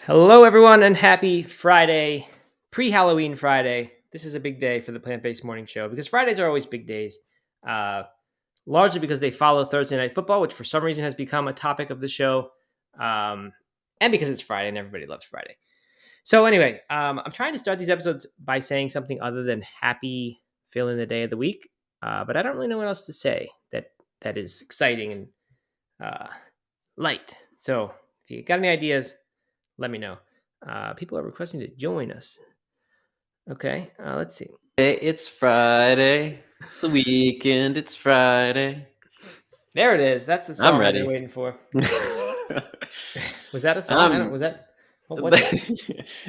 Hello, everyone, and happy Friday, pre-Halloween Friday. This is a big day for the Plant-Based Morning Show because Fridays are always big days, largely because they follow Thursday Night Football, which for some reason has become a topic of the show, and because it's Friday and everybody loves Friday. So anyway, I'm trying to start these episodes by saying something other than happy feeling the day of the week, but I don't really know what else to say that is exciting and light. So if you got any ideas, let me know. People are requesting to join us. Okay, let's see. Hey, it's Friday. It's the weekend. It's Friday. There it is. That's the song I'm ready. I've been waiting for. Was that a song? Was that? What was that?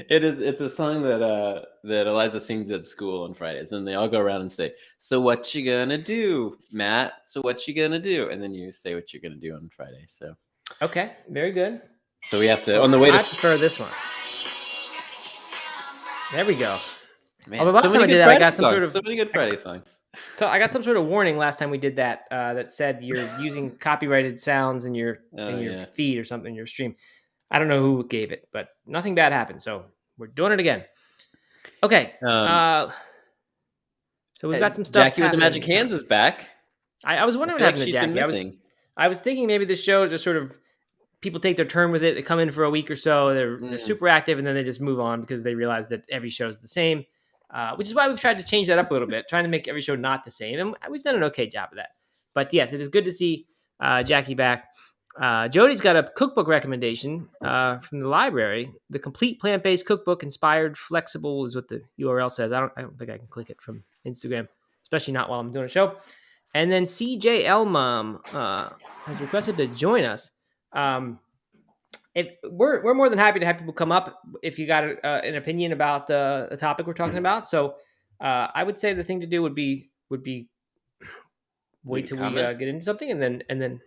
It is. It's a song that Eliza sings at school on Fridays, and they all go around and say, "So what you gonna do, Matt? So what you gonna do?" And then you say what you're gonna do on Friday. So okay, very good. So we have to on the way to. I prefer this one. There we go. Man, last time I did that, I got so many good Friday songs. So I got some sort of warning last time we did that that said you're using copyrighted sounds in your feed or something in your stream. I don't know who gave it, but nothing bad happened. So we're doing it again. Okay. So we've got some stuff. Jackie with the Magic Hands is back. I was wondering what happened to Jackie. I was thinking maybe this show just sort of people take their turn with it. They come in for a week or so. They're super active, and then they just move on because they realize that every show is the same. Which is why we've tried to change that up a little bit, trying to make every show not the same. And we've done an okay job of that. But yes, it is good to see Jackie back. Jody's got a cookbook recommendation from the library. The Complete Plant-Based Cookbook, Inspired Flexible is what the URL says. I don't think I can click it from Instagram, especially not while I'm doing a show. And then CJL Mom has requested to join us. We're more than happy to have people come up if you got an opinion about the topic we're talking about. So I would say the thing to do would be wait till we get into something and then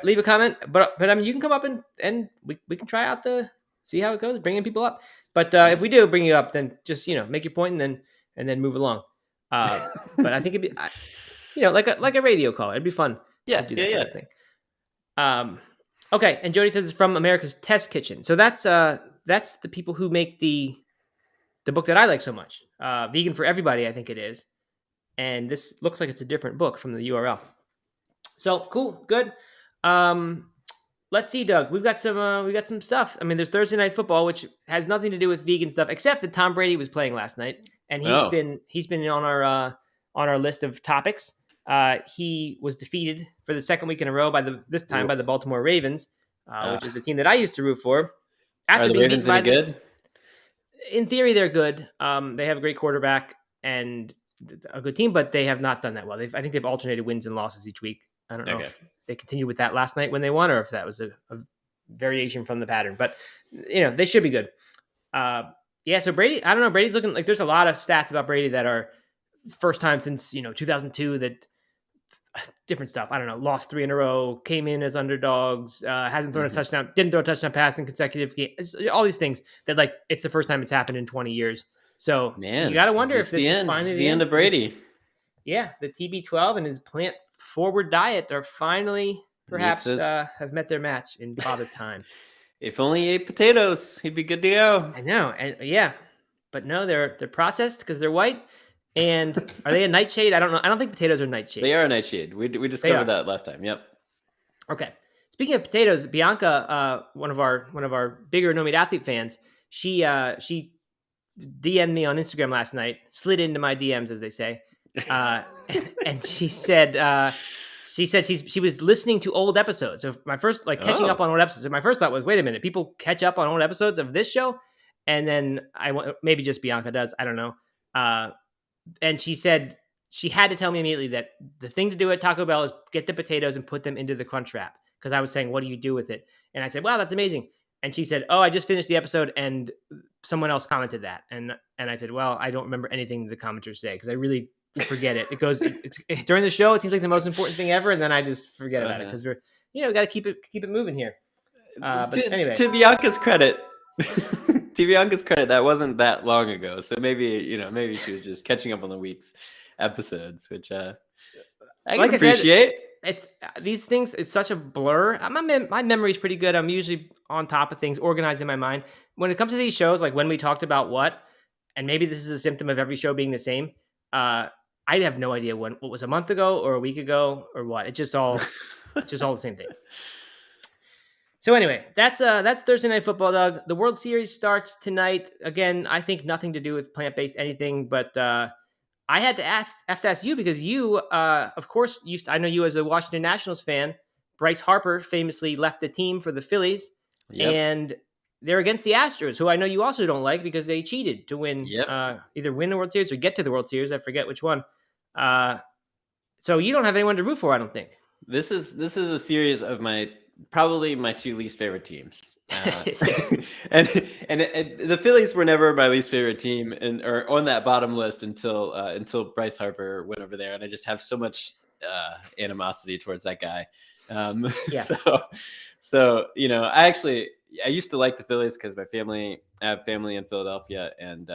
leave a comment. But I mean, you can come up and we can try out see how it goes, bringing people up. But if we do bring you up, then just make your point and then move along. But I think it'd be like a radio call. It'd be fun. Yeah, to do that sort of thing. Okay, and Jody says it's from America's Test Kitchen. So that's the people who make the book that I like so much. Vegan for Everybody, I think it is. And this looks like it's a different book from the URL. So cool, good. Let's see, Doug. We've got some stuff. I mean, there's Thursday Night Football, which has nothing to do with vegan stuff, except that Tom Brady was playing last night, and he's been on our list of topics. He was defeated for the second week in a row by the Baltimore Ravens, which is the team that I used to root for. Are the Ravens any good? In theory, they're good. They have a great quarterback and a good team, but they have not done that well. I think they've alternated wins and losses each week. I don't know if they continued with that last night when they won, or if that was a variation from the pattern. But they should be good. So Brady, I don't know. Brady's looking like there's a lot of stats about Brady that are first time since 2002 that different stuff. I don't know. Lost 3 in a row, came in as underdogs, hasn't thrown a touchdown, didn't throw a touchdown pass in consecutive games. All these things that it's the first time it's happened in 20 years. So you got to wonder if this is finally the end of Brady. Yeah, the TB12 and his plant forward diet are finally perhaps have met their match in Father Time. If only he ate potatoes, he'd be good to go. I know, and but no, they're processed because they're white. And are they a nightshade? I don't know. I don't think potatoes are nightshades. They are a nightshade. We discovered that last time. Yep. Okay. Speaking of potatoes, Bianca, one of our bigger No Meat Athlete fans, she DM'd me on Instagram last night, slid into my DMs as they say, and she said she was listening to old episodes. So my first catching up on old episodes. So my first thought was, wait a minute, people catch up on old episodes of this show, and then maybe just Bianca does. I don't know. And she said she had to tell me immediately that the thing to do at Taco Bell is get the potatoes and put them into the Crunch Wrap. Because I was saying, what do you do with it? And I said, wow, that's amazing. And she said, oh, I just finished the episode and someone else commented that. And I said, well, I don't remember anything the commenters say because I really forget it. It goes it's during the show. It seems like the most important thing ever. And then I just forget about it because we're, we got to keep it moving here. But anyway, to Bianca's credit, that wasn't that long ago. So maybe she was just catching up on the week's episodes, which I can appreciate. It's these things. It's such a blur. My memory's pretty good. I'm usually on top of things, organized in my mind. When it comes to these shows, like when we talked about what, and maybe this is a symptom of every show being the same. Uh, I have no idea what was a month ago or a week ago or what. It's just all the same thing. So anyway, that's Thursday Night Football, Doug. The World Series starts tonight. Again, I think nothing to do with plant-based anything, but I have to ask you because you, of course, I know you as a Washington Nationals fan. Bryce Harper famously left the team for the Phillies, Yep. and they're against the Astros, who I know you also don't like because they cheated to win, Yep. either win the World Series or get to the World Series. I forget which one. So you don't have anyone to root for, I don't think. This is a series of probably my two least favorite teams. And the Phillies were never my least favorite team or on that bottom list until Bryce Harper went over there, and I just have so much animosity towards that guy. Yeah. So I used to like the Phillies because I have family in Philadelphia, and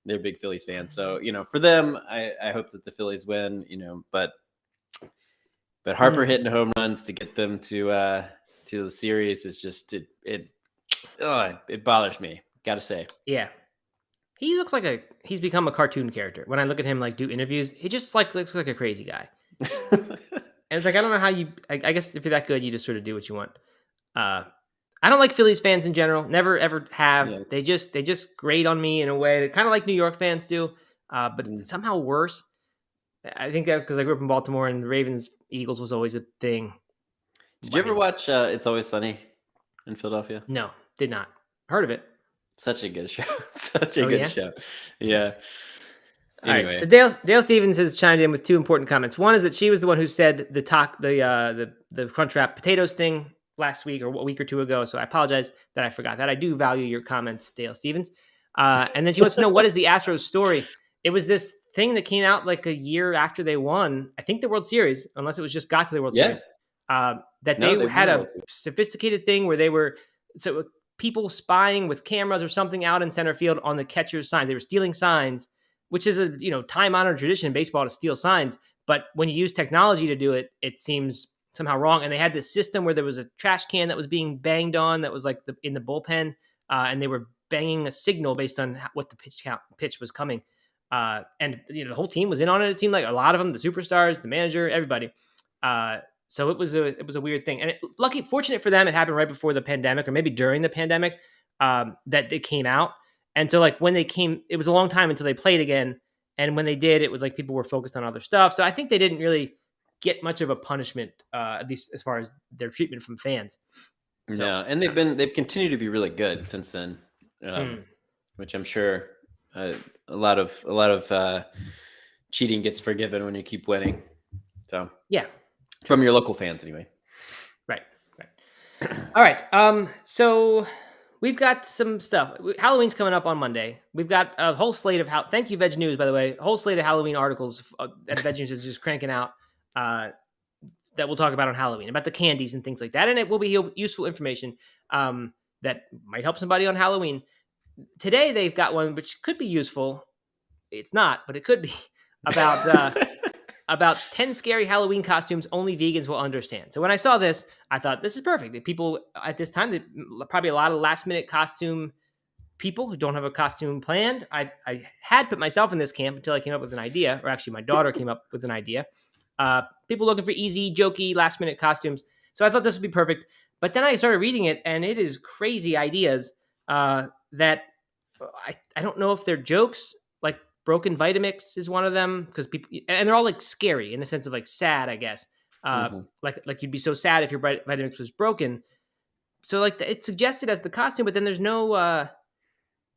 they're big Phillies fans. So for them, I hope that the Phillies win. But Harper hitting home runs to get them to the series is just it bothers me. Gotta say. Yeah. He looks like he's become a cartoon character. When I look at him do interviews, he just looks like a crazy guy. And it's like, I don't know how I guess if you're that good, you just sort of do what you want. I don't like Phillies fans in general. Never ever have. Yeah. They just grate on me in a way that kind of like New York fans do, but somehow worse. I think that because I grew up in Baltimore and the Ravens Eagles was always a thing. Did you ever watch It's Always Sunny in Philadelphia? No, did not. Heard of it. Such a good show. Such a good show. Yeah. Anyway. All right. So Dale Stevens has chimed in with two important comments. One is that she was the one who said the Crunchwrap potatoes thing last week or a week or two ago. So I apologize that I forgot that. I do value your comments, Dale Stevens. And then she wants to know, what is the Astros story? It was this thing that came out like a year after they won, I think, the World Series, unless it was just got to the World Series. They had a sophisticated thing where they were people spying with cameras or something out in center field on the catcher's signs. They were stealing signs, which is a time-honored tradition in baseball to steal signs. But when you use technology to do it, it seems somehow wrong. And they had this system where there was a trash can that was being banged on that was like in the bullpen, and they were banging a signal based on what the pitch was coming. And the whole team was in on it. It seemed like a lot of them, the superstars, the manager, everybody. So it was a weird thing. And fortunate for them, it happened right before the pandemic, or maybe during the pandemic, that it came out. And so when they came, it was a long time until they played again. And when they did, it was like people were focused on other stuff. So I think they didn't really get much of a punishment, at least as far as their treatment from fans. So, yeah, and they've continued to be really good since then, which I'm sure a lot of cheating gets forgiven when you keep winning. So yeah, from your local fans anyway. Right. All right. So we've got some stuff. Halloween's coming up on Monday. We've got a whole slate of thank you, Veg News, by the way. A whole slate of Halloween articles that Veg News is just cranking out that we'll talk about on Halloween, about the candies and things like that. And it will be useful information that might help somebody on Halloween. Today, they've got one which could be useful. It's not, but it could be about 10 scary Halloween costumes only vegans will understand. So when I saw this, I thought this is perfect. That people at this time, probably a lot of last minute costume people who don't have a costume planned. I had put myself in this camp until I came up with an idea, or actually my daughter came up with an idea. People looking for easy, jokey, last minute costumes. So I thought this would be perfect. But then I started reading it, and it is crazy ideas that I don't know if they're jokes. Like Broken Vitamix is one of them, because people, and they're all like scary in the sense of like sad, I guess. Like you'd be so sad if your Vitamix was broken. So like it's suggested as the costume, but then there's no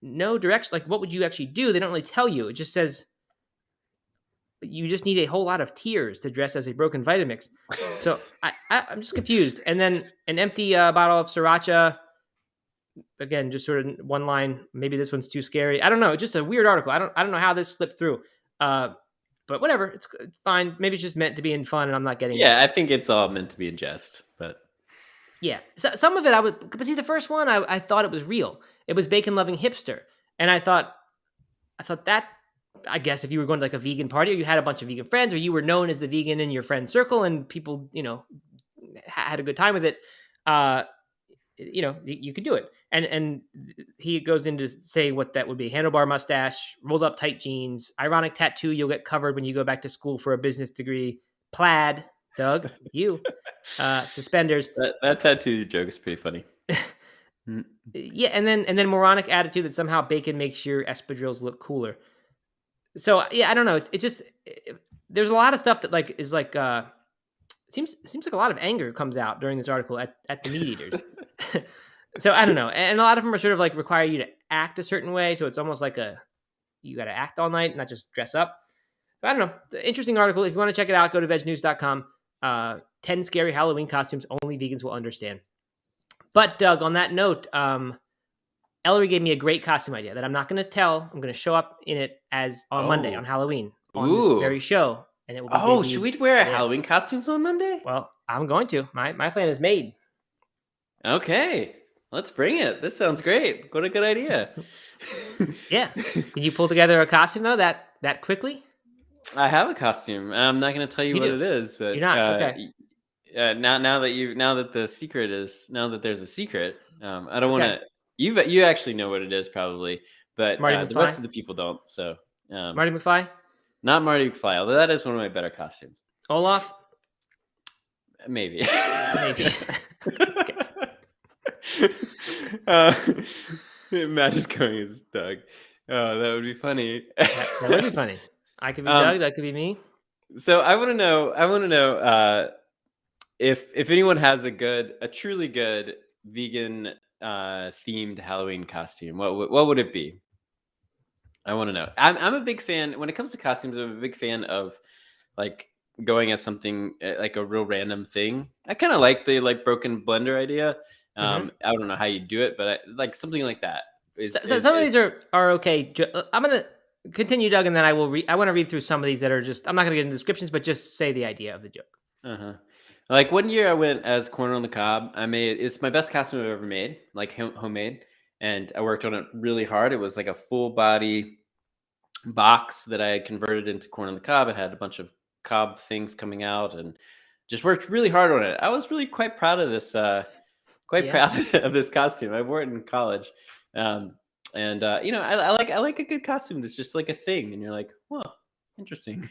direction. Like what would you actually do? They don't really tell you. It just says you just need a whole lot of tears to dress as a Broken Vitamix. So I'm just confused. And then an empty bottle of sriracha. Again, just sort of one line. Maybe this one's too scary. I don't know. Just a weird article. I don't know how this slipped through. But whatever. It's fine. Maybe it's just meant to be in fun, and I'm not getting it. Yeah, I think it's all meant to be in jest. But yeah, so, some of it I would. But see, the first one I thought it was real. It was bacon loving hipster, and I thought that I guess if you were going to like a vegan party, or you had a bunch of vegan friends, or you were known as the vegan in your friend circle, and people, had a good time with it, you could do it. And he goes into say what that would be: handlebar mustache, rolled up tight jeans, ironic tattoo you'll get covered when you go back to school for a business degree, plaid, Doug, suspenders. That tattoo joke is pretty funny. Yeah, and then moronic attitude that somehow bacon makes your espadrilles look cooler. So yeah, I don't know. It's just there's a lot of stuff that like is like seems like a lot of anger comes out during this article at the meat eaters. So I don't know, and a lot of them are sort of like require you to act a certain way. So it's almost like you got to act all night, not just dress up. But I don't know. Interesting article. If you want to check it out, go to vegnews.com. 10 scary Halloween costumes only vegans will understand. But Doug, on that note, Ellery gave me a great costume idea that I'm not going to tell. I'm going to show up in it as on Monday on Halloween on this very show, and it will be. Oh, should we wear Halloween costumes on Monday? Well, I'm going to. My plan is made. Okay, let's bring it. This sounds great. What a good idea. Yeah. Can you pull together a costume though that quickly? I have a costume. I'm not going to tell you what it is, but you're not okay. Now that there's a secret, I don't want to. You actually know what it is probably, but the rest of the people don't. So Marty McFly? Not Marty McFly, although that is one of my better costumes. Olaf? Maybe. Matt is going as Doug. Oh, that would be funny. That would be funny. I could be Doug. That could be me. So I want to know if anyone has a truly good vegan themed Halloween costume. What would it be? I want to know. I'm a big fan when it comes to costumes. I'm a big fan of like going as something like a real random thing. I kind of like the broken blender idea. I don't know how you do it, but like something like that. Some of these are okay. I'm gonna continue, Doug, and then I will. I want to read through some of these that are just. I'm not gonna get into descriptions, but just say the idea of the joke. Like one year I went as corn on the cob. It's my best costume I've ever made, like homemade, and I worked on it really hard. It was like a full body box that I had converted into corn on the cob. It had a bunch of cob things coming out, and just worked really hard on it. I was really quite proud of this. Proud of this costume. I wore it in college, I like a good costume that's just like a thing, and you're like, well, interesting.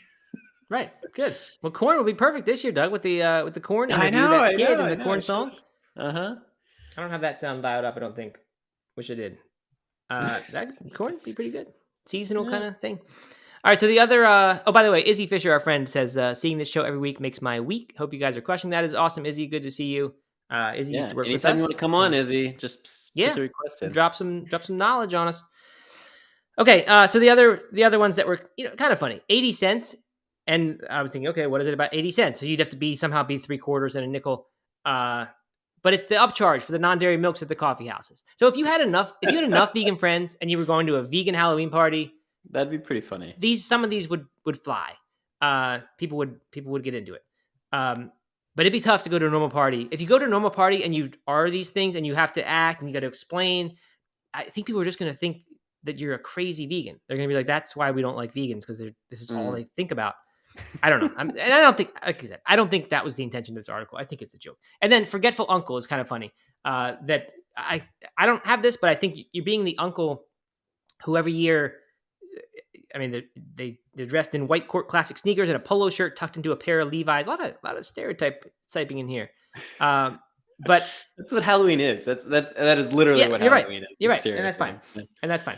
Right. Good. Well, corn will be perfect this year, Doug, with the corn. I know. And the corn song. I don't have that sound dialed up. I don't think. Wish I did. That corn would be pretty good. Seasonal kind of thing. All right. So the other. By the way, Izzy Fisher, our friend, says seeing this show every week makes my week. Hope you guys are crushing that. Is awesome, Izzy. Good to see you. Izzy used to work with us. Anytime you want to come on, Izzy, just put the request in. Drop some knowledge on us. Okay. So the other ones that were kind of funny. 80 cents. And I was thinking, okay, what is it about 80 cents? So you'd have to somehow be 3/4 and a nickel. But it's the upcharge for the non-dairy milks at the coffee houses. So if you had enough vegan friends and you were going to a vegan Halloween party, that'd be pretty funny. Some of these would fly. People would get into it. But it'd be tough to go to a normal party. If you go to a normal party and you are these things and you have to act and you got to explain, I think people are just going to think that you're a crazy vegan. They're going to be like, that's why we don't like vegans, because this is all they think about. I don't know. And I don't think, like I said, I don't think that was the intention of this article. I think it's a joke. And then forgetful uncle is kind of funny. That I don't have this, but I think you're being the uncle who every year, I mean, they're dressed in white court classic sneakers and a polo shirt tucked into a pair of Levi's. A lot of stereotyping in here. But that's what Halloween is. That is literally what Halloween is. You're right, and that's fine. And that's fine.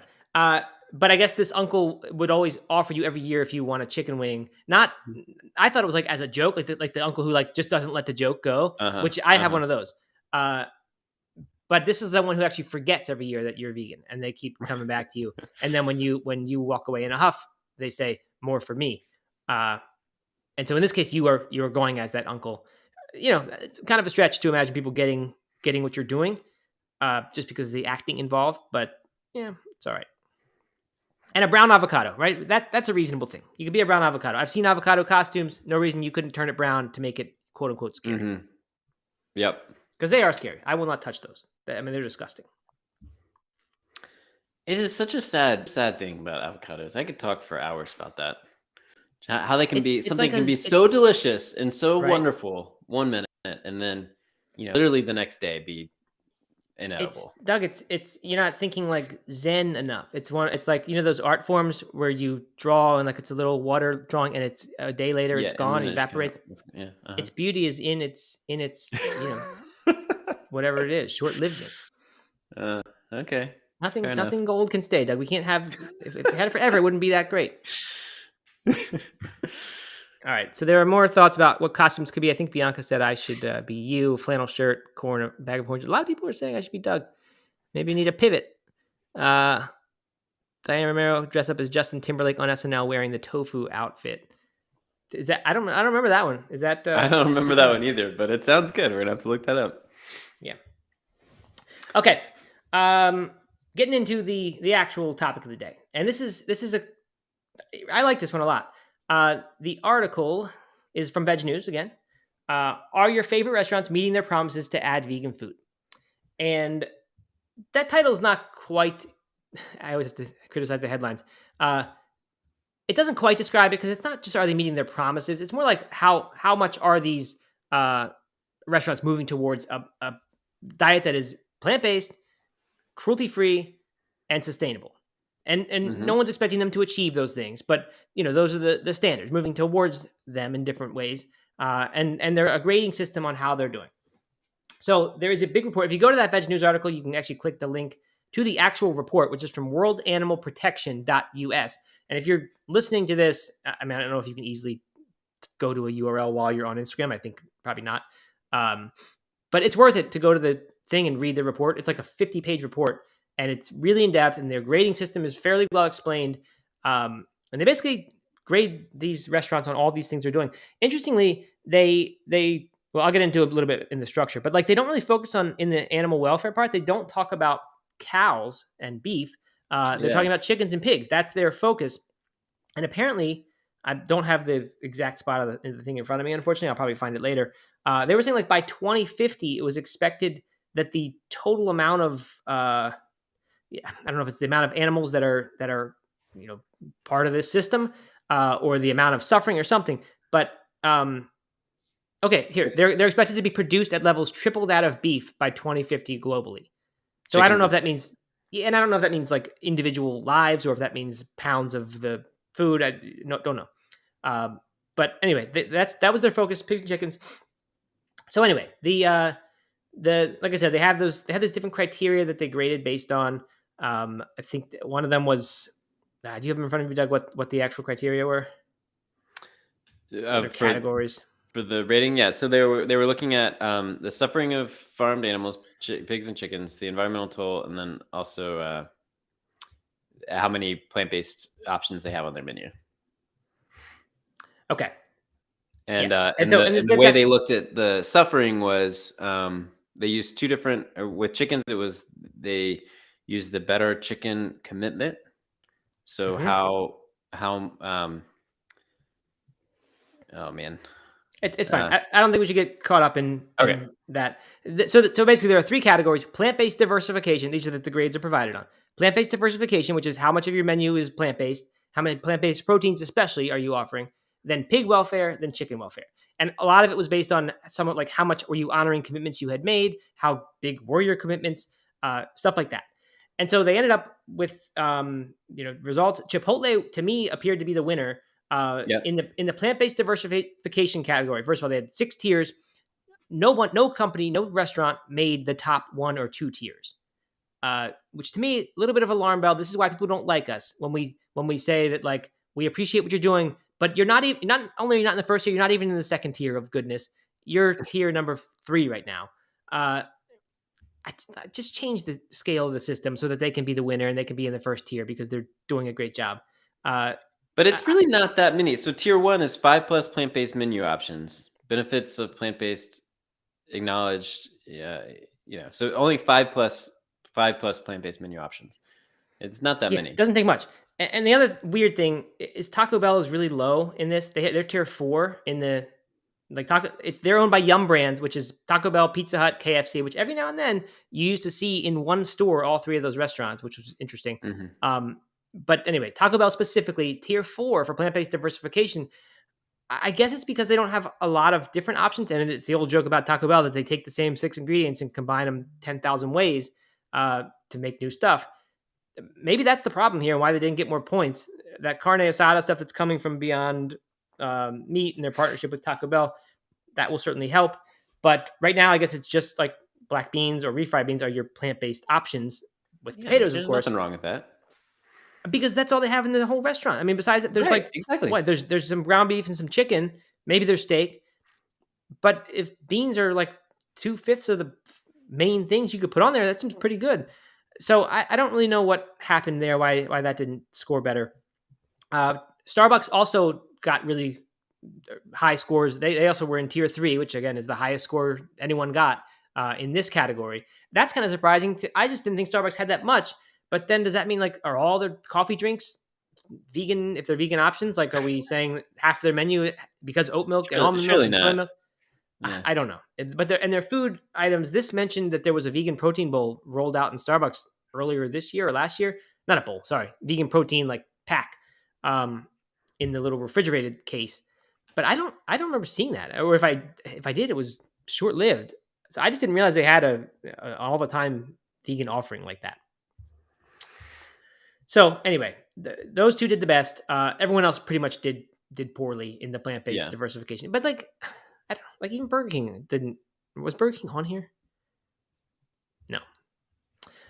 But I guess this uncle would always offer you every year if you want a chicken wing. I thought it was like as a joke, like the uncle who like just doesn't let the joke go, which I have one of those. But this is the one who actually forgets every year that you're vegan, and they keep coming back to you. And then when you walk away in a huff, they say more for me. And so in this case, you are going as that uncle. It's kind of a stretch to imagine people getting what you're doing, just because of the acting involved. But yeah, it's all right. And a brown avocado, right? That's a reasonable thing. You could be a brown avocado. I've seen avocado costumes. No reason you couldn't turn it brown to make it quote unquote scary. Mm-hmm. Yep. Because they are scary. I will not touch those. I mean, they're disgusting. It is such a sad thing about avocados. I could talk for hours about that. How they can be It's like something can be so delicious and so right. wonderful 1 minute, and then literally the next day be It's inedible. Doug. It's you're not thinking like Zen enough. It's like those art forms where you draw and like it's a little water drawing, and it's a day later it's Yeah, and gone, then it it just kind of evaporates. yeah. Its beauty is in its whatever it is, short livedness. Okay, fair enough. Nothing gold can stay, Doug. We can't have if we had it forever, it wouldn't be that great. All right, so there are more thoughts about what costumes could be. I think Bianca said I should be you, flannel shirt, corn, a bag of oranges. A lot of people are saying I should be Doug. Maybe you need a pivot. Diana Romero dressed up as Justin Timberlake on SNL wearing the tofu outfit. Is that I don't remember that one. Is that I don't remember that one either, but it sounds good. We're gonna have to look that up. Yeah. Okay. Getting into the actual topic of the day, and this is I like this one a lot. The article is from Veg News again. Are your favorite restaurants meeting their promises to add vegan food? And that title is not quite. I always have to criticize the headlines. It doesn't quite describe it because it's not just are they meeting their promises. It's more like how much are these restaurants moving towards a diet that is plant-based, cruelty-free, and sustainable. And no one's expecting them to achieve those things, but those are the standards, moving towards them in different ways. And they're a grading system on how they're doing. So there is a big report. If you go to that Veg News article, you can actually click the link to the actual report, which is from worldanimalprotection.us. And if you're listening to this, I mean, I don't know if you can easily go to a URL while you're on Instagram. I think probably not. But it's worth it to go to the thing and read the report. It's like a 50-page report, and it's really in depth, and their grading system is fairly well explained. And they basically grade these restaurants on all these things they're doing. Interestingly, well, I'll get into a little bit in the structure, but like they don't really focus on in the animal welfare part. They don't talk about cows and beef. They're talking about chickens and pigs. That's their focus. And apparently, I don't have the exact spot of the thing in front of me. Unfortunately, I'll probably find it later. They were saying like by 2050, it was expected that the total amount of I don't know if it's the amount of animals that are part of this system or the amount of suffering or something, but okay, here they're expected to be produced at levels triple that of beef by 2050 globally. So I don't know if that means, and I don't know if that means like individual lives or if that means pounds of the food. I don't know. But anyway, that was their focus: pigs and chickens. So anyway, the like I said, they had these different criteria that they graded based on. I think one of them was. Do you have them in front of you, Doug? What the actual criteria were? Categories for the rating? Yeah, so they were looking at the suffering of farmed animals, pigs and chickens, the environmental toll, and then also how many plant-based options they have on their menu. Okay. And the way they looked at the suffering was they used two different. With chickens, it was they used the Better Chicken Commitment. So how oh man, it's fine. I don't think we should get caught up in that. So basically, there are three categories: plant-based diversification. These are the grades are provided on. Plant-based diversification, which is how much of your menu is plant-based, how many plant-based proteins, especially, are you offering? Then pig welfare, then chicken welfare. And a lot of it was based on somewhat like how much were you honoring commitments you had made, how big were your commitments, stuff like that. And so they ended up with results. Chipotle to me appeared to be the winner in the plant-based diversification category. First of all, they had 6 tiers. No company, no restaurant made the top 1 or 2 tiers. Which to me, a little bit of alarm bell. This is why people don't like us when we say that like we appreciate what you're doing, but you're not even not only you're not in the first tier, you're not even in the second tier of goodness. You're tier number 3 right now. I just change the scale of the system so that they can be the winner and they can be in the first tier because they're doing a great job. But it's really not that many. So tier 1 is 5+ plant-based menu options. Benefits of plant-based acknowledged. So only 5+ plant-based menu options. It's not that many. It doesn't take much. And the other weird thing is Taco Bell is really low in this. They're tier 4 in the like they're owned by Yum Brands, which is Taco Bell, Pizza Hut, KFC, which every now and then you used to see in one store all three of those restaurants, which was interesting. But anyway, Taco Bell specifically, tier 4 for plant-based diversification. I guess it's because they don't have a lot of different options, and it's the old joke about Taco Bell that they take the same 6 ingredients and combine them 10,000 ways to make new stuff. Maybe that's the problem here, and why they didn't get more points. That carne asada stuff that's coming from Beyond Meat and their partnership with Taco Bell, that will certainly help. But right now, I guess it's just like black beans or refried beans are your plant-based options with potatoes, of course. There's nothing wrong with that. Because that's all they have in the whole restaurant. I mean, besides that, there's what? There's some ground beef and some chicken. Maybe there's steak. But if beans are like 2/5 of the main things you could put on there, that seems pretty good. So I don't really know what happened there, why that didn't score better. Starbucks also got really high scores. They also were in tier 3, which again is the highest score anyone got in this category. That's kind of surprising. I just didn't think Starbucks had that much. But then does that mean like are all their coffee drinks vegan if they're vegan options? Like are we saying half their menu because oat milk and almond milk and soy milk? Yeah. I don't know. But their food items, this mentioned that there was a vegan protein bowl rolled out in Starbucks earlier this year or last year. Not a bowl, sorry. Vegan protein like pack in the little refrigerated case. But I don't remember seeing that. Or if I did, it was short-lived. So I just didn't realize they had a all the time vegan offering like that. So anyway, those two did the best. Everyone else pretty much did poorly in the plant-based diversification. But like, I don't like even Burger King didn't. Was Burger King on here? No.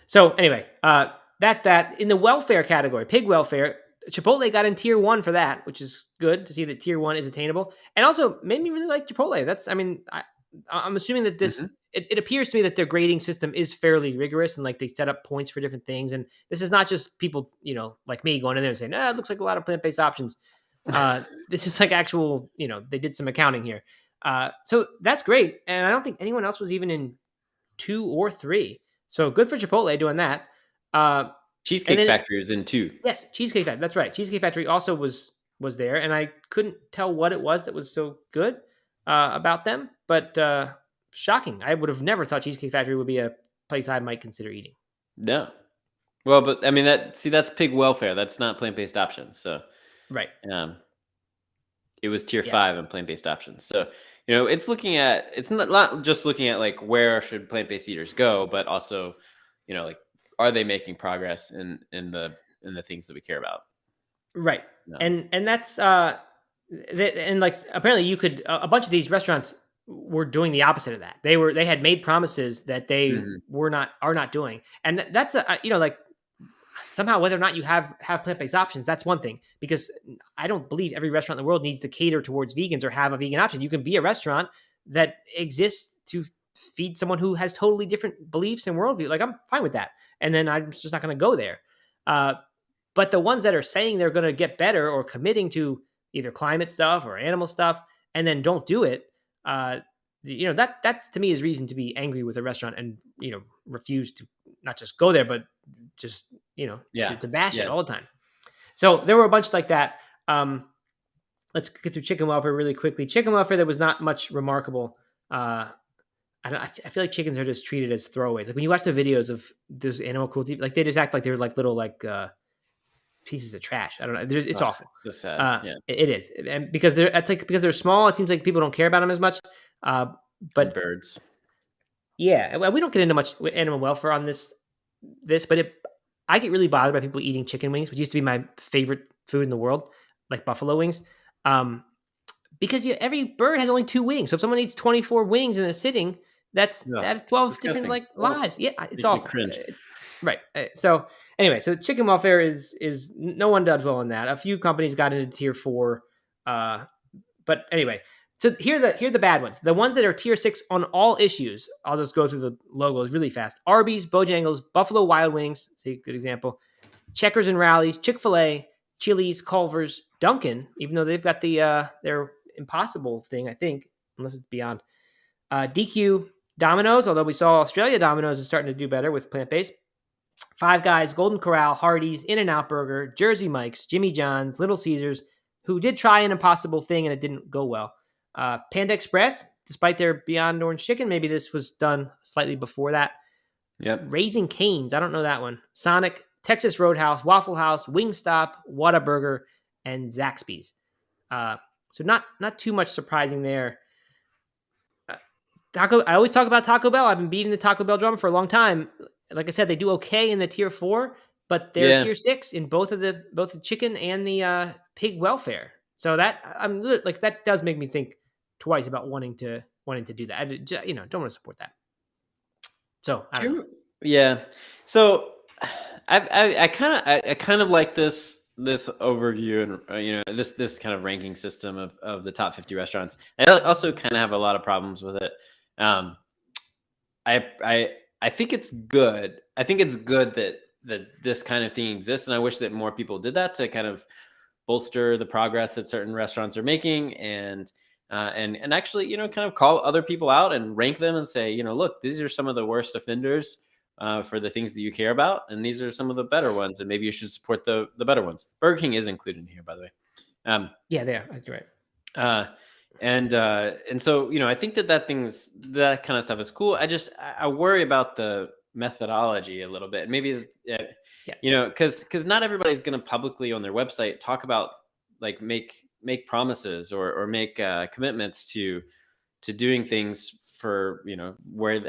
So anyway, that's that. In the welfare category, pig welfare, Chipotle got in tier 1 for that, which is good to see that tier 1 is attainable, and also made me really like Chipotle. I'm assuming that this. It appears to me that their grading system is fairly rigorous and like they set up points for different things. And this is not just people, like me going in there and saying, it looks like a lot of plant-based options. This is like actual, they did some accounting here. So that's great. And I don't think anyone else was even in 2 or 3. So good for Chipotle doing that. Cheesecake Factory was in 2. Yes, Cheesecake Factory. That's right. Cheesecake Factory also was there. And I couldn't tell what it was that was so good about them. But shocking. I would have never thought Cheesecake Factory would be a place I might consider eating. No. Well, but I mean that's pig welfare. That's not plant-based options. So right. It was tier 5 on plant-based options. So, it's not just looking at like where should plant-based eaters go, but also, like are they making progress in the things that we care about? Right. No. And that's and like apparently you could a bunch of these restaurants were doing the opposite of that. They had made promises that they are not doing. And that's like somehow whether or not you have plant-based options, that's one thing, because I don't believe every restaurant in the world needs to cater towards vegans or have a vegan option. You can be a restaurant that exists to feed someone who has totally different beliefs and worldview. Like I'm fine with that. And then I'm just not going to go there. But the ones that are saying they're going to get better or committing to either climate stuff or animal stuff and then don't do it, that's to me is reason to be angry with a restaurant and, refuse to not just go there, but just, to bash it all the time. So there were a bunch like that. Let's get through chicken welfare really quickly. Chicken welfare, there was not much remarkable. I feel like chickens are just treated as throwaways. Like when you watch the videos of those animal cruelty, like they just act like they're like little pieces of trash. I don't know. It's awful. So sad. It is, and because they're small, it seems like people don't care about them as much. But and birds. Yeah, well, we don't get into much animal welfare on this, but I get really bothered by people eating chicken wings, which used to be my favorite food in the world, like buffalo wings. Because every bird has only 2 wings. So if someone eats 24 wings in a sitting, that's 12 different lives. Yeah, it's awful. Cringe. Right. So anyway, so chicken welfare is no one does well in that. A few companies got into tier 4. But anyway, so here are the bad ones. The ones that are tier 6 on all issues. I'll just go through the logos really fast. Arby's, Bojangles, Buffalo Wild Wings. Say a good example. Checkers and Rallies, Chick-fil-A, Chili's, Culver's, Dunkin', even though they've got their Impossible thing, I think, unless it's Beyond. DQ, Domino's, although we saw Australia Domino's is starting to do better with plant-based. Five Guys, Golden Corral, Hardee's, In-N-Out Burger, Jersey Mike's, Jimmy John's, Little Caesars, who did try an Impossible thing and it didn't go well. Panda Express, despite their Beyond Orange Chicken, maybe this was done slightly before that. Yep. Raising Cane's, I don't know that one. Sonic, Texas Roadhouse, Waffle House, Wingstop, Whataburger, and Zaxby's. So not too much surprising there. I always talk about Taco Bell. I've been beating the Taco Bell drum for a long time. Like I said, they do okay in the tier 4, but they're Yeah. tier 6 in both the chicken and the pig welfare. So that that does make me think twice about wanting to do that. I don't want to support that. So I don't know. Yeah. So I kind of like this overview and this kind of ranking system of the top 50 restaurants. I also kind of have a lot of problems with it. I think it's good. I think it's good that this kind of thing exists, and I wish that more people did that to kind of bolster the progress that certain restaurants are making, and actually, kind of call other people out and rank them and say, look, these are some of the worst offenders for the things that you care about, and these are some of the better ones, and maybe you should support the better ones. Burger King is included in here, by the way. Yeah, they are. You're right. And so I think that kind of stuff is cool. I worry about the methodology a little bit. Maybe because not everybody's going to publicly on their website talk about like make promises or make commitments to doing things for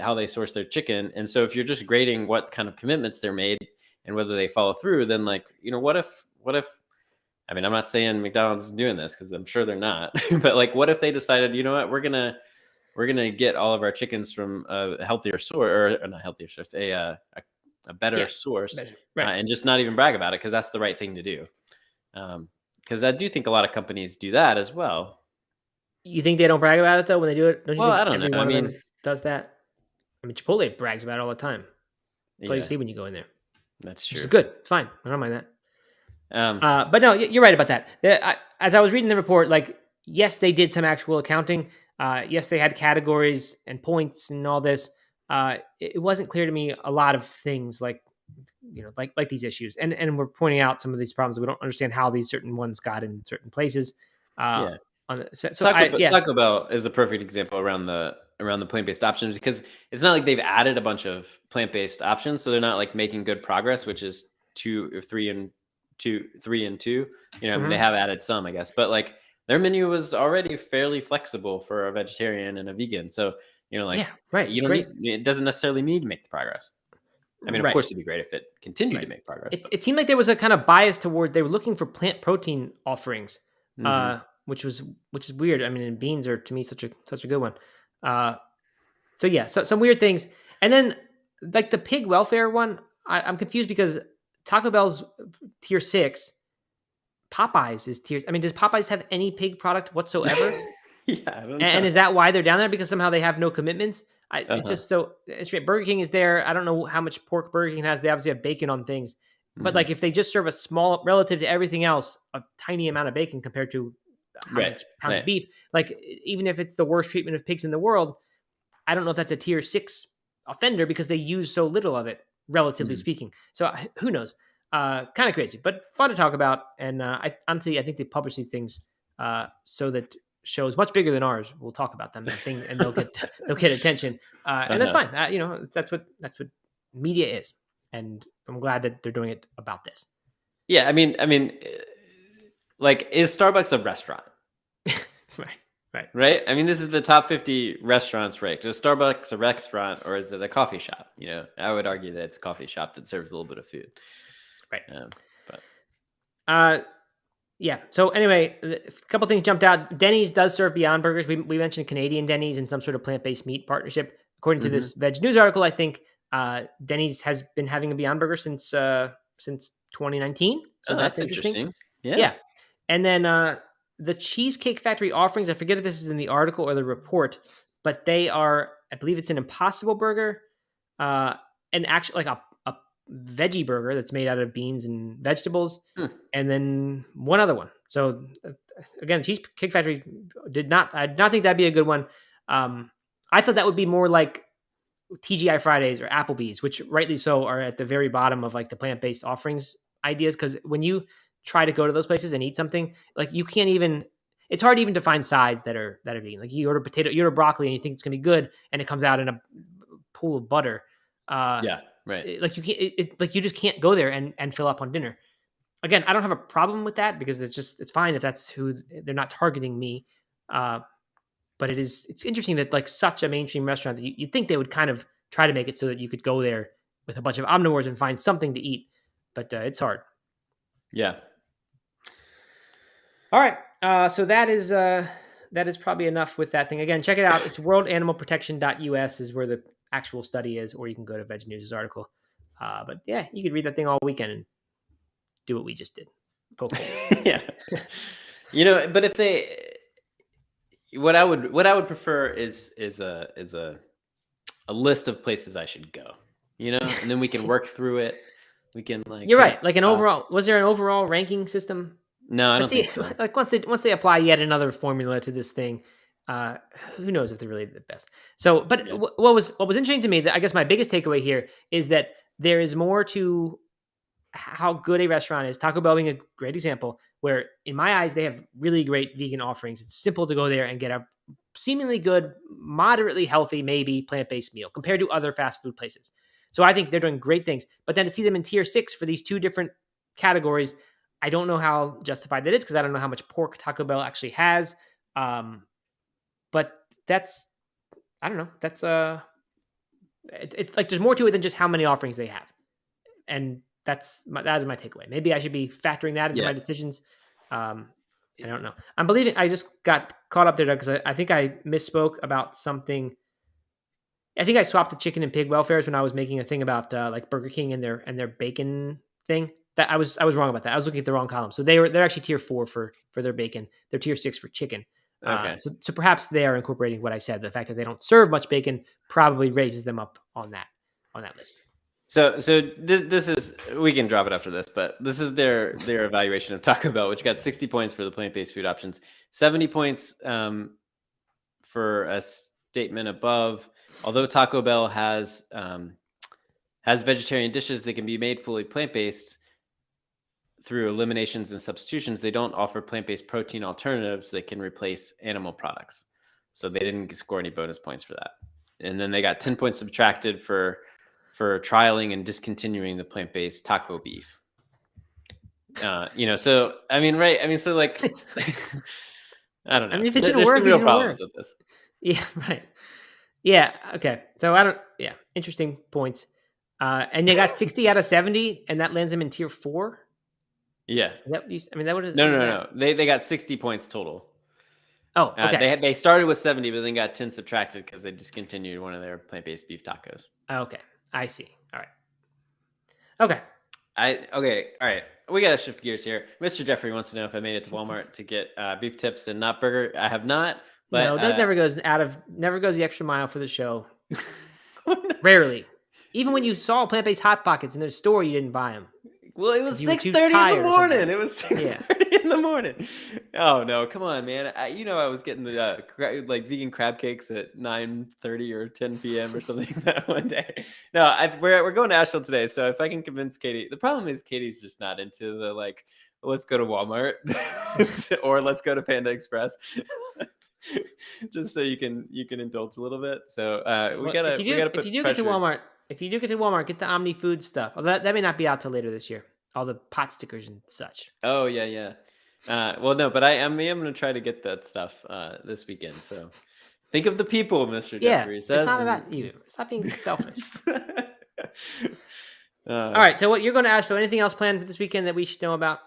how they source their chicken. And so if you're just grading what kind of commitments they're made and whether they follow through, then what if I mean, I'm not saying McDonald's is doing this because I'm sure they're not, but like, what if they decided, we're gonna get all of our chickens from a healthier source, or not healthier source, a better source, right. And just not even brag about it because that's the right thing to do. Because I do think a lot of companies do that as well. You think they don't brag about it though when they do it? Don't you think I don't know. every one of them does that? I mean, Chipotle brags about it all the time. That's all you see when you go in there. That's true. It's good. It's fine. I don't mind that. But no, you're right about that. As I was reading the report, like, yes, they did some actual accounting. Yes, they had categories and points and all this. It wasn't clear to me a lot of things like these issues, and we're pointing out some of these problems. We don't understand how these certain ones got in certain places. Taco Bell is a perfect example around the plant-based options because it's not like they've added a bunch of plant-based options, so they're not like making good progress, which is 2 or 3 and 2. I mean, they have added some, I guess, but like their menu was already fairly flexible for a vegetarian and a vegan. So you don't it doesn't necessarily need to make the progress. I mean, of course, it'd be great if it continued to make progress. It seemed like there was a kind of bias toward they were looking for plant protein offerings, which is weird. I mean, and beans are to me such a good one. So some weird things, and then like the pig welfare one, I'm confused because Taco Bell's tier 6, Popeyes is tier. I mean, does Popeyes have any pig product whatsoever? Yeah, I don't know. And is that why they're down there? Because somehow they have no commitments? It's just it's strange. Burger King is there. I don't know how much pork Burger King has. They obviously have bacon on things. But like if they just serve a small, relative to everything else, a tiny amount of bacon compared to how much pounds of beef, like even if it's the worst treatment of pigs in the world, I don't know if that's a tier 6 offender because they use so little of it, relatively speaking. So who knows? Kind of crazy, but fun to talk about. And I think they publish these things so that shows much bigger than ours will talk about them and they'll get attention. And that's fine. That's what media is. And I'm glad that they're doing it about this. Yeah, I mean, like, is Starbucks a restaurant? Right. I mean, this is the top 50 restaurants ranked. Is Starbucks a restaurant or is it a coffee shop? I would argue that it's a coffee shop that serves a little bit of food. Right. Yeah. So anyway, a couple things jumped out. Denny's does serve Beyond Burgers. We mentioned Canadian Denny's and some sort of plant-based meat partnership. According to this Veg News article, I think Denny's has been having a Beyond Burger since 2019. So that's interesting. Yeah. And then the Cheesecake Factory offerings, I forget if this is in the article or the report, but they are, I believe it's an Impossible Burger, and actually like a veggie burger that's made out of beans and vegetables, and then one other one. So again, Cheesecake Factory I did not think that'd be a good one. I thought that would be more like TGI Fridays or Applebee's, which rightly so are at the very bottom of like the plant-based offerings ideas. Because when you try to go to those places and eat something, like you can't even it's hard even to find sides that are vegan. Like you order broccoli and you think it's gonna be good, and it comes out in a pool of butter. Yeah, right. Like you can't, like you just can't go there and fill up on dinner. Again, I don't have a problem with that because it's fine if that's who they're not targeting me. But it's interesting that like such a mainstream restaurant that you'd think they would kind of try to make it so that you could go there with a bunch of omnivores and find something to eat, but it's hard. Yeah. All right. So that is probably enough with that thing. Again, check it out. It's worldanimalprotection.us is where the actual study is, or you can go to Veg News' article. But yeah, you could read that thing all weekend and do what we just did. Yeah. But if they, what I would prefer is a list of places I should go, and then we can work through it. We can You're right. Like an overall, was there an overall ranking system? No, I don't think so. Like once they apply yet another formula to this thing, who knows if they're really the best. So, but Yeah. what was interesting to me, that I guess my biggest takeaway here is that there is more to how good a restaurant is. Taco Bell being a great example, where in my eyes they have really great vegan offerings. It's simple to go there and get a seemingly good, moderately healthy, maybe plant-based meal compared to other fast food places. So I think they're doing great things. But then to see them in tier 6 for these two different categories, I don't know how justified that is because I don't know how much pork Taco Bell actually has. But that's, I don't know. That's it's like there's more to it than just how many offerings they have, and that is my takeaway. Maybe I should be factoring that into my decisions. I don't know. I just got caught up there because I think I misspoke about something. I think I swapped the chicken and pig welfares when I was making a thing about like Burger King and their bacon thing. That I was wrong about that. I was looking at the wrong column. So they're actually tier 4 for their bacon. They're tier 6 for chicken. Okay. So perhaps they are incorporating what I said. The fact that they don't serve much bacon probably raises them up on that list. So this is, we can drop it after this, but this is their evaluation of Taco Bell, which got 60 points for the plant-based food options, 70 points for a statement above. Although Taco Bell has vegetarian dishes that can be made fully plant-based through eliminations and substitutions, they don't offer plant-based protein alternatives that can replace animal products. So they didn't score any bonus points for that. And then they got 10 points subtracted for trialing and discontinuing the plant-based taco beef. So I mean, right? I mean, so like, I don't know. I mean, if it didn't There's work, some real problems with this. Yeah, right. Yeah. Okay. So yeah, interesting points. And they got 60 out of 70, and that lands them in tier 4. Yeah. Is that what you? I mean, that would. No. They got 60 points total. Oh, okay. They started with 70, but then got 10 subtracted because they discontinued one of their plant-based beef tacos. Okay, I see. All right. Okay. All right. We got to shift gears here. Mr. Jeffrey wants to know if I made it to Walmart to get beef tips and not burger. I have not. But no, Doug never goes the extra mile for the show. Rarely. Even when you saw plant-based Hot Pockets in their store, you didn't buy them. Well, it was 6:30 in the morning. It was 6:30 in the morning. Oh no, come on, man! I was getting the vegan crab cakes at 9:30 or 10 p.m. or something that one day. No, we're going to Asheville today, so if I can convince Katie, the problem is Katie's just not into the let's go to Walmart or let's go to Panda Express. Just so you can indulge a little bit. So we gotta put if you do get to Walmart, get the Omni Food stuff. Although that may not be out till later this year. All the pot stickers and such. Oh yeah. Well, no, but I am going to try to get that stuff this weekend. So think of the people, Mr. Jeffrey says. It's not about you. Stop being selfish. All right. So what you're going to ask for? Anything else planned for this weekend that we should know about?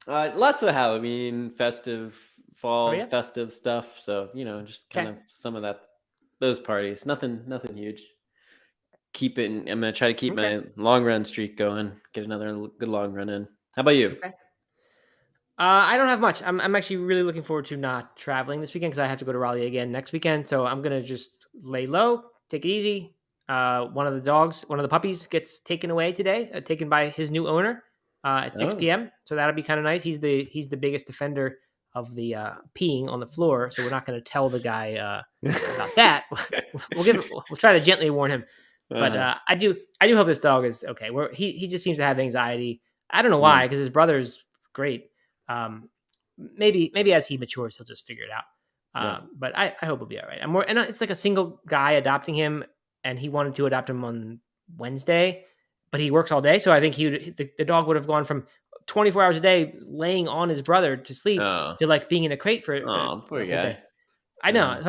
Lots of Halloween, festive, fall, festive stuff. So just kind of some of those parties. Nothing huge. I'm going to try to keep my long run streak going. Get another good long run in. How about you? Okay. I don't have much. I'm actually really looking forward to not traveling this weekend because I have to go to Raleigh again next weekend. So I'm going to just lay low, take it easy. One of the puppies gets taken away today, taken by his new owner at 6 p.m. So that'll be kind of nice. He's the biggest defender of the peeing on the floor. So we're not going to tell the guy about that. We'll try to gently warn him. But I do hope this dog is okay. He just seems to have anxiety. I don't know why, because his brother's great. maybe as he matures, he'll just figure it out. But I hope he'll be all right. And it's like a single guy adopting him, and he wanted to adopt him on Wednesday, but he works all day. So I think the dog would have gone from 24 hours a day laying on his brother to sleep to like being in a crate for poor guy. day. I know.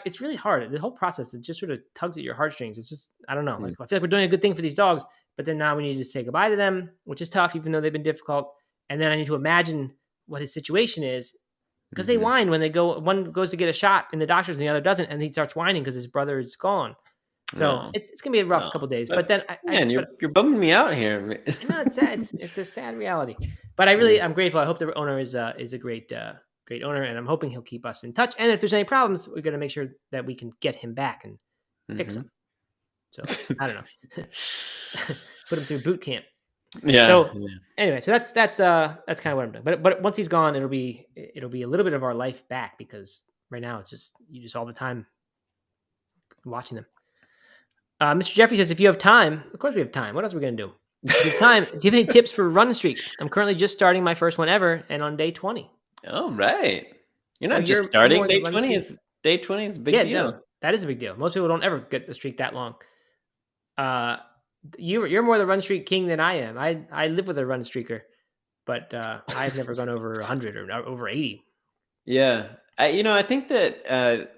It's really hard. The whole process, it just sort of tugs at your heartstrings. It's just, I don't know. Like, I feel like we're doing a good thing for these dogs, but then now we need to say goodbye to them, which is tough, even though they've been difficult. And then I need to imagine what his situation is, because they whine when one goes to get a shot in the doctor's and the other doesn't, and he starts whining because his brother is gone. So it's gonna be a rough couple of days. But then you're bumming me out here. No, it's sad. It's a sad reality. But I'm grateful. I hope the owner is a great owner, and I'm hoping he'll keep us in touch. And if there's any problems, we're gonna make sure that we can get him back and fix him. So I don't know. Put him through boot camp. Yeah. So anyway, so that's kind of what I'm doing. But once he's gone, it'll be a little bit of our life back, because right now it's just all the time watching them. Mr. Jeffrey says, if you have time, of course we have time. What else are we going to do? If you have time, do you have any tips for run streaks? I'm currently just starting my first one ever, and on day 20. Oh, right. You're not just starting. Day 20 is a big deal. No, that is a big deal. Most people don't ever get the streak that long. You're more the run streak king than I am. I live with a run streaker, but I've never gone over 100 or over 80. Yeah. I think that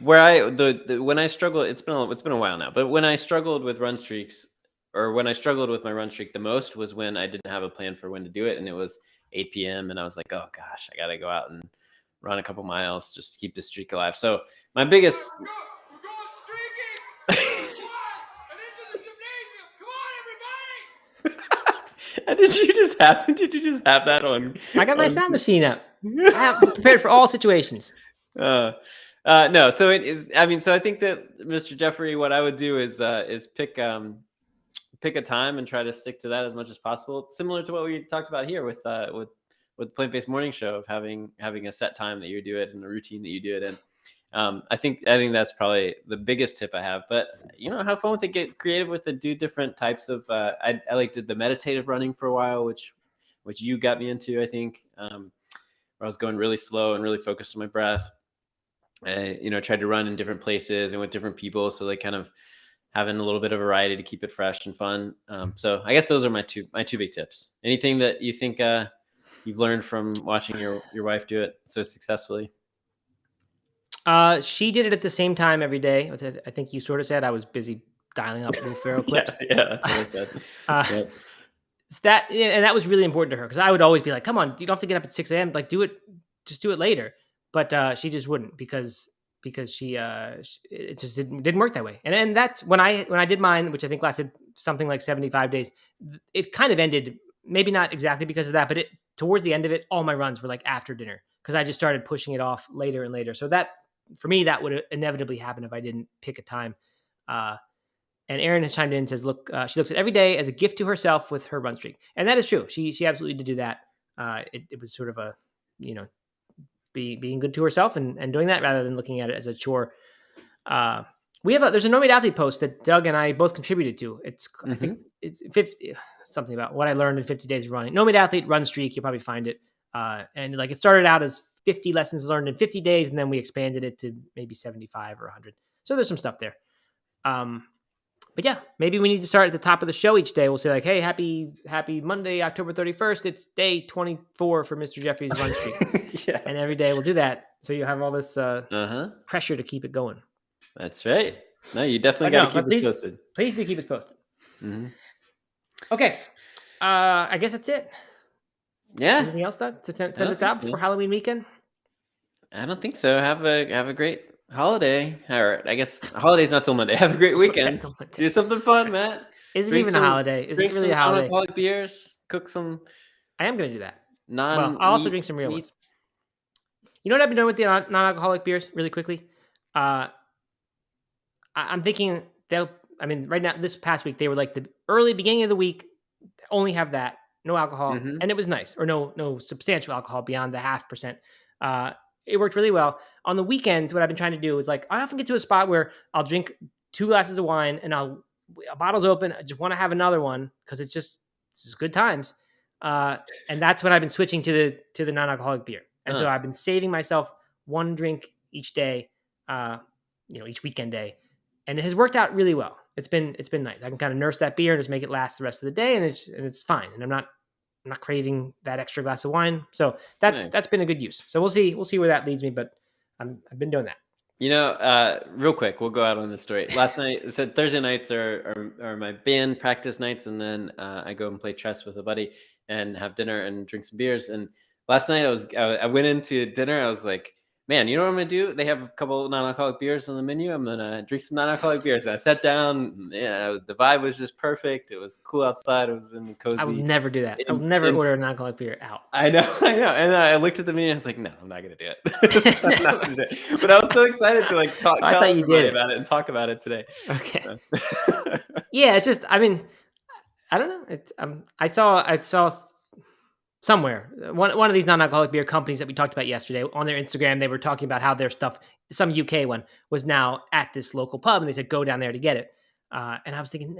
when I struggle, it's been a while now, but when I struggled with run streaks, or when I struggled with my run streak the most, was when I didn't have a plan for when to do it, and it was 8 p.m. and I was like, oh gosh, I gotta go out and run a couple miles just to keep the streak alive. So my biggest we're going streaking. And into the gymnasium. Come on, everybody. Did you just have that on? I got my sound machine up. I have prepared for all situations. No, so it is. I mean, so I think that, Mr. Jeffrey, what I would do is pick a time and try to stick to that as much as possible. Similar to what we talked about here with the Plant-Based Morning Show, of having a set time that you do it and a routine that you do it in. I think that's probably the biggest tip I have. But have fun with it. Get creative with it. Do different types of. I did the meditative running for a while, which you got me into. I think where I was going really slow and really focused on my breath. Tried to run in different places and with different people, so kind of having a little bit of variety to keep it fresh and fun. So I guess those are my two big tips. Anything that you think you've learned from watching your wife do it so successfully? She did it at the same time every day. I think you sort of said I was busy dialing up Will Ferrell clips. Yeah, that's what I said. Yep. That was really important to her, because I would always be like, come on, you don't have to get up at 6 a.m. Like, just do it later. But she just wouldn't, because she it just didn't work that way. And that's when I did mine, which I think lasted something like 75 days. It kind of ended, maybe not exactly because of that, but towards the end of it, all my runs were like after dinner, because I just started pushing it off later and later. So that, for me, that would inevitably happen if I didn't pick a time. And Erin has chimed in and says, look, she looks at every day as a gift to herself with her run streak. And that is true. She absolutely did do that. It was sort of a, being good to herself and doing that, rather than looking at it as a chore. There's a No Meat Athlete post that Doug and I both contributed to. It's I think it's 50 something about what I learned in 50 days of running. No Meat Athlete run streak. You'll probably find it. And it started out as 50 lessons learned in 50 days, and then we expanded it to maybe 75 or 100. So there's some stuff there. But yeah, maybe we need to start at the top of the show each day. We'll say like, hey, happy Monday, October 31st. It's day 24 for Mr. Jeffrey's run streak. Yeah. And every day we'll do that. So you have all this pressure to keep it going. That's right. No, you definitely got to keep us posted. Please do keep us posted. Mm-hmm. Okay. I guess that's it. Yeah. Anything else, Doug, to send us out for Halloween weekend? I don't think so. Have a great holiday. Or I guess a holiday's not till Monday. Have a great weekend. Do something fun, Matt. Is it even a holiday? Is it really a holiday? Non-alcoholic beers. Cook some. I am going to do that. I'll also drink some real ones. You know what I've been doing with the non-alcoholic beers, really quickly? I'm thinking right now, this past week, they were like the early beginning of the week, only have that, no alcohol. Mm-hmm. And it was nice, or no substantial alcohol beyond the 0.5%. It worked really well. On the weekends, what I've been trying to do is I often get to a spot where I'll drink 2 glasses of wine and a bottle's open. I just want to have another one because it's just good times. And that's when I've been switching to the non-alcoholic beer. And so Huh. I've been saving myself one drink each day, each weekend day, and it has worked out really well. It's been nice. I can kind of nurse that beer and just make it last the rest of the day, and it's fine. And I'm not craving that extra glass of wine. So Nice. that's been a good use. So we'll see where that leads me, but I've been doing that. Real quick, we'll go out on this story. Last night, so Thursday nights are my band practice nights, and then I go and play chess with a buddy and have dinner and drink some beers. And last night I went into dinner. I was like, man, you know what I'm gonna do? They have a couple non-alcoholic beers on the menu. I'm gonna drink some non-alcoholic beers. And I sat down. Yeah, the vibe was just perfect. It was cool outside. It was in cozy. I would never do that. I would never order a non-alcoholic beer out. I know. And I looked at the menu and I was like, no, I'm not going to do it. I'm not gonna do it. But I was so excited to tell everybody about it and talk about it today. Okay. Yeah, it's just, I mean, I don't know. I saw somewhere one of these non-alcoholic beer companies that we talked about yesterday on their Instagram. They were talking about how their stuff, some UK one, was now at this local pub, and they said go down there to get it. And I was thinking,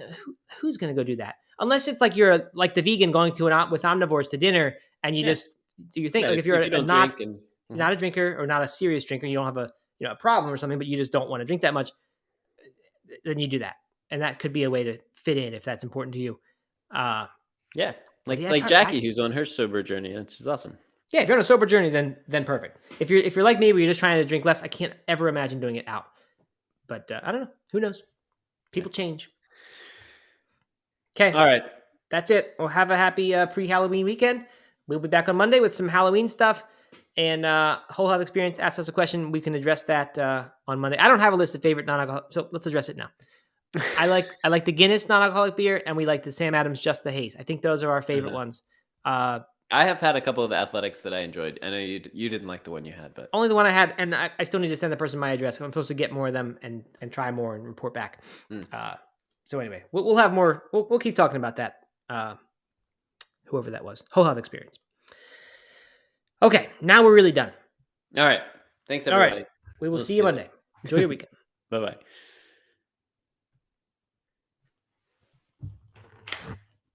who's going to go do that? Unless it's like you're like the vegan going to with omnivores to dinner, and you just do your thing. Like if you're not a drinker or not a serious drinker, you don't have a problem or something, but you just don't want to drink that much, then you do that, and that could be a way to fit in if that's important to you. Yeah, like Jackie, who's on her sober journey. It's awesome. Yeah, if you're on a sober journey, then perfect. If you're like me, where you're just trying to drink less, I can't ever imagine doing it out. But I don't know. Who knows? People change. Okay. All right. That's it. We'll have a happy pre-Halloween weekend. We'll be back on Monday with some Halloween stuff. And Whole Health Experience asked us a question. We can address that on Monday. I don't have a list of favorite non-alcoholic, so let's address it now. I like the Guinness non-alcoholic beer, and we like the Sam Adams Just the Haze. I think those are our favorite ones. I have had a couple of athletics that I enjoyed. I know you didn't like the one you had, but only the one I had, and I still need to send the person my address. I'm supposed to get more of them and try more and report back. So anyway, we'll have more. We'll keep talking about that. Whoever that was, Whole Health Experience. Okay, now we're really done. All right. Thanks, everybody. All right. We will see you Monday. Enjoy your weekend. Bye-bye.